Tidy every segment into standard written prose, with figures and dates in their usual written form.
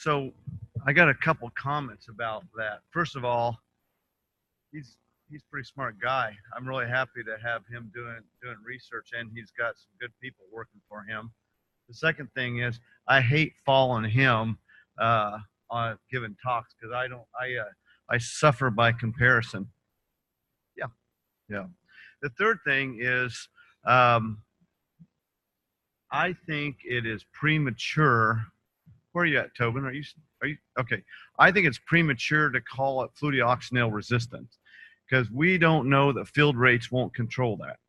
So I got a couple comments about that. First of all, he's a pretty smart guy. I'm really happy to have him doing research, and he's got some good people working for him. The second thing is I hate following him on giving talks because I suffer by comparison. Yeah, yeah. The third thing is I think it is premature. Where are you at, Tobin? Are you okay? I think it's premature to call it fludeoxonil resistant because we don't know that field rates won't control that.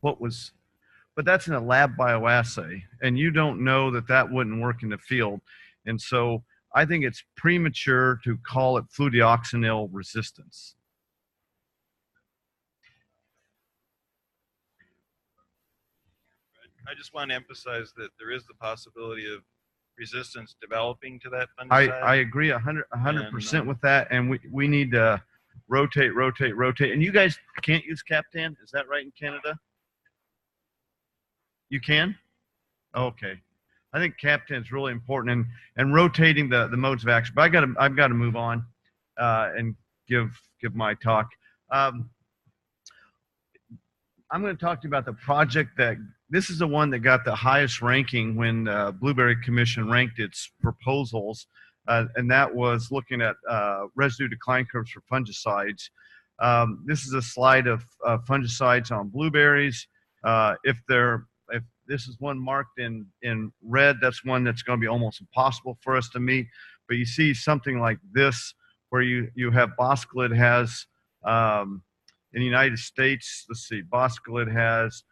But that's in a lab bioassay, and you don't know that that wouldn't work in the field. And so I think it's premature to call it fludeoxonil resistance. I just want to emphasize that there is the possibility of resistance developing to that fungicide. I agree 100% with that, and we need to rotate. And you guys can't use Captan, is that right, in Canada? You can? Okay. I think Captan is really important, and rotating the modes of action. But I've got to move on and give my talk. I'm going to talk to you about the project that this is the one that got the highest ranking when Blueberry Commission ranked its proposals, and that was looking at residue decline curves for fungicides. This is a slide of fungicides on blueberries. If this is one marked in red, that's one that's going to be almost impossible for us to meet. But you see something like this, where you have Boscalid has in the United States. Let's see, Boscalid has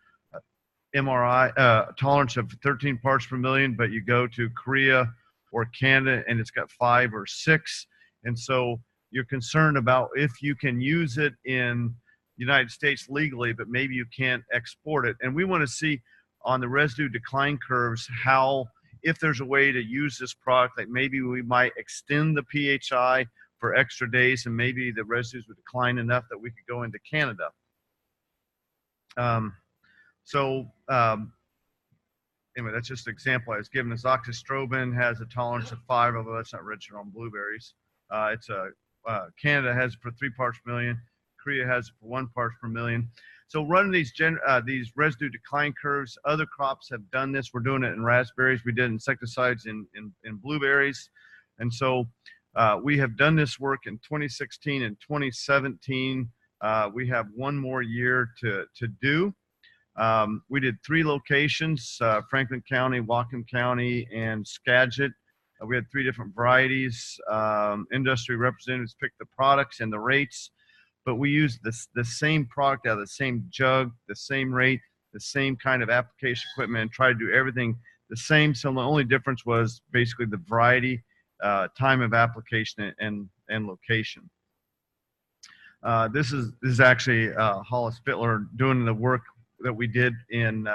MRI tolerance of 13 parts per million, but you go to Korea or Canada and it's got 5 or 6, and so you're concerned about if you can use it in the United States legally, but maybe you can't export it. And we want to see on the residue decline curves how, if there's a way to use this product, like maybe we might extend the PHI for extra days and maybe the residues would decline enough that we could go into Canada. Anyway, that's just an example I was given. Azoxystrobin has a tolerance of 5, although that's not registered on blueberries. Canada has it for 3 parts per million. Korea has it for 1 part per million. So running these residue decline curves, other crops have done this. We're doing it in raspberries. We did insecticides in blueberries. And so we have done this work in 2016 and 2017. We have 1 more year to do. We did 3 locations, Franklin County, Whatcom County, and Skagit. We had 3 different varieties. Industry representatives picked the products and the rates, but we used the same product out of the same jug, the same rate, the same kind of application equipment, and tried to do everything the same. So the only difference was basically the variety, time of application, and location. This is actually Hollis Fittler doing the work that we did in,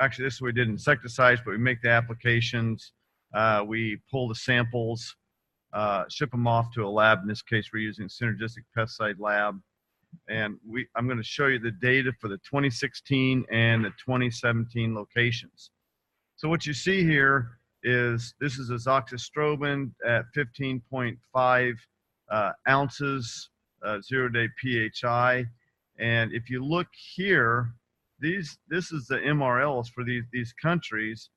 actually this is what we did in insecticides, but we make the applications, we pull the samples, ship them off to a lab. In this case, we're using a synergistic pesticide lab. And I'm going to show you the data for the 2016 and the 2017 locations. So what you see here is this is azoxystrobin at 15.5 ounces, 0-day PHI. And if you look here, this is the MRLs for these countries,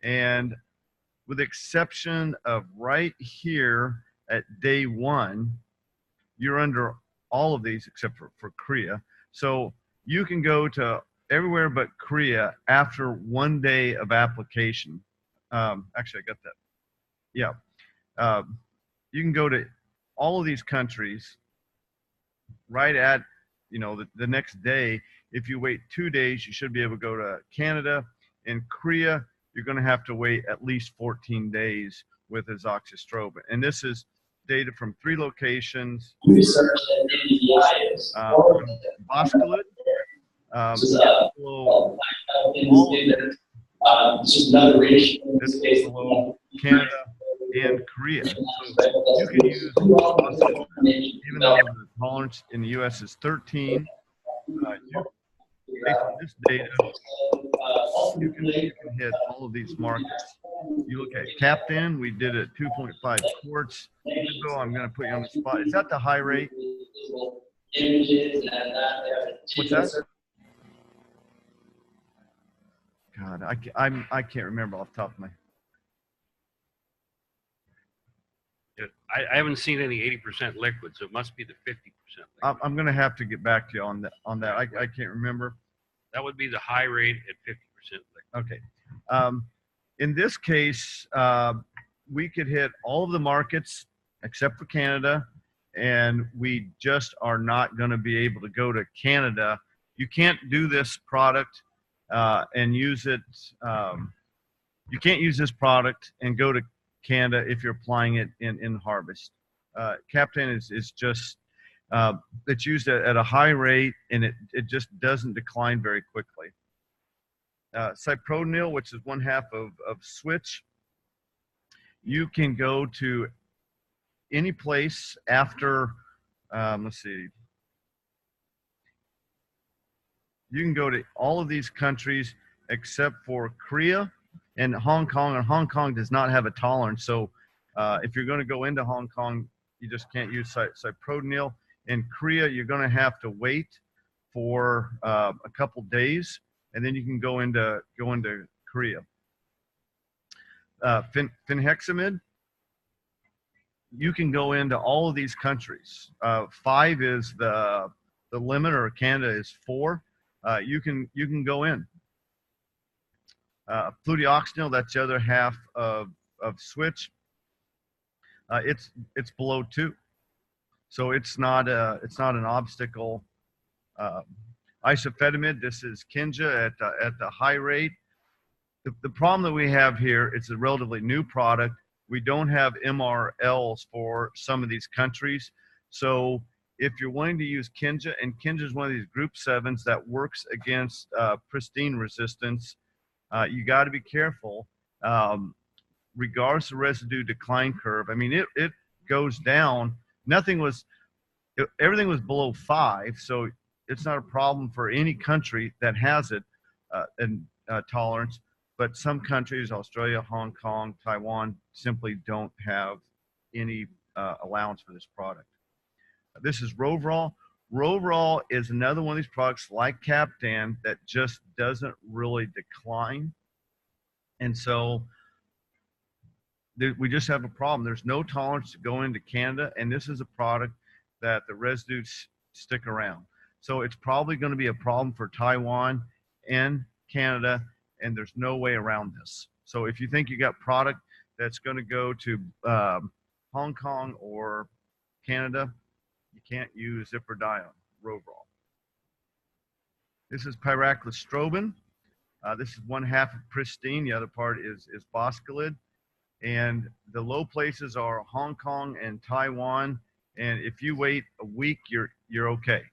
and with the exception of right here at day 1, you're under all of these except for Korea. So you can go to everywhere but Korea after 1 day of application. Actually, I got that. Yeah. You can go to all of these countries right at, the next day. If you wait 2 days, you should be able to go to Canada. In Korea, you're going to have to wait at least 14 days with azoxystrobin. And this is data from 3 locations. Boscalid, below Canada and Korea. So you can use Boscalid, even though the tolerance in the U.S. is 13. based on this data, you can hit all of these markets. You look at Captain, we did it 2.5 quarts. Bill, I'm going to put you on the spot. Is that the high rate? What's that? God, I can't remember off the top of my. I haven't seen any 80% liquid, so it must be the 50% liquid. I'm going to have to get back to you on that. I can't remember. That would be the high rate at 50% liquid. Okay. In this case, we could hit all of the markets except for Canada, and we just are not going to be able to go to Canada. You can't do this product and use it. You can't use this product and go to Canada if you're applying it in harvest. Captain is just it's used at a high rate, and it just doesn't decline very quickly. Cyprodinil, which is 1/2 of switch, you can go to any place after, let's see, you can go to all of these countries except for Korea and Hong Kong does not have a tolerance. So if you're going to go into Hong Kong, you just can't use Cyprodinil. In Korea, you're going to have to wait for a couple days, and then you can go into Korea. Finheximide, you can go into all of these countries. 5 is the limit, or Canada is 4. You can go in. Fludioxonil, that's the other half of switch. It's below 2, so it's not an obstacle. Isofetamide, this is Kinja at the high rate. The problem that we have here, it's a relatively new product. We don't have MRLs for some of these countries. So if you're wanting to use Kinja, and Kinja is one of these group 7s that works against pristine resistance, you got to be careful. Regardless of residue decline curve, I mean, it goes down. Everything was below 5, so it's not a problem for any country that has it and tolerance. But some countries, Australia, Hong Kong, Taiwan, simply don't have any allowance for this product. This is Rovrol. Rovrol is another one of these products like Captan that just doesn't really decline. And so we just have a problem. There's no tolerance to go into Canada, and this is a product that the residues stick around. So it's probably going to be a problem for Taiwan and Canada, and there's no way around this. So if you think you got product that's going to go to Hong Kong or Canada, you can't use Ziprodione, Rovrol. This is Pyraclostrobin. This is 1/2 of pristine. The other part is Boscalid. And the low places are Hong Kong and Taiwan. And if you wait a week, you're okay.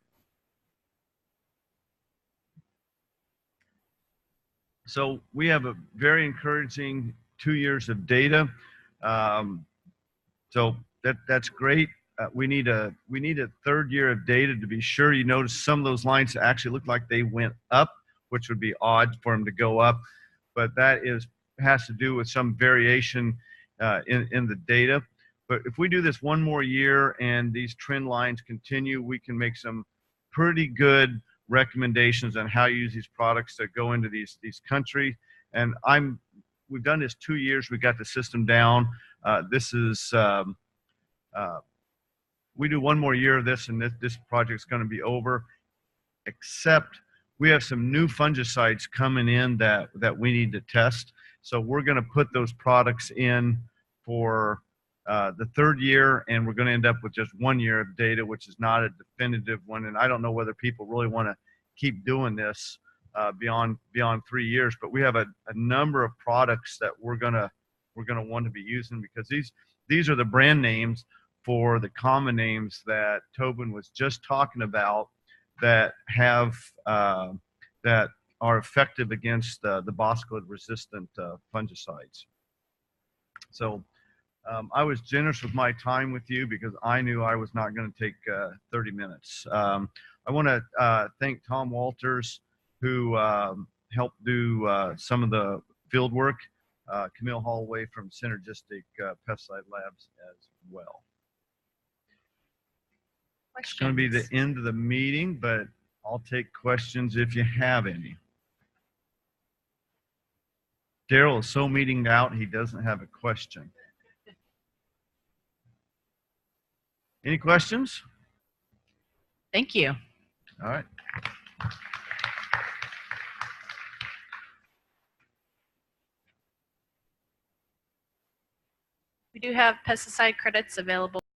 So we have a very encouraging 2 years of data. So that's great. We need a 3rd year of data to be sure. You notice some of those lines actually look like they went up, which would be odd for them to go up, but that has to do with some variation in the data. But if we do this 1 more year and these trend lines continue, we can make some pretty good recommendations on how to use these products to go into these countries. And we've done this 2 years. We got the system down. This is we do 1 more year of this, and this project's going to be over. Except we have some new fungicides coming in that we need to test. So we're going to put those products in for the 3rd year, and we're going to end up with just 1 year of data, which is not a definitive one. And I don't know whether people really want to keep doing this beyond 3 years. But we have a number of products that we're gonna want to be using, because these are the brand names for the common names that Tobin was just talking about that have that are effective against the Boscalid resistant fungicides. So I was generous with my time with you because I knew I was not going to take 30 minutes. I want to thank Tom Walters who helped do some of the field work. Camille Holloway from Synergistic Pesticide Labs as well. It's going to be the end of the meeting, but I'll take questions if you have any. Daryl is so meetinged out, he doesn't have a question. Any questions? Thank you. All right. We do have pesticide credits available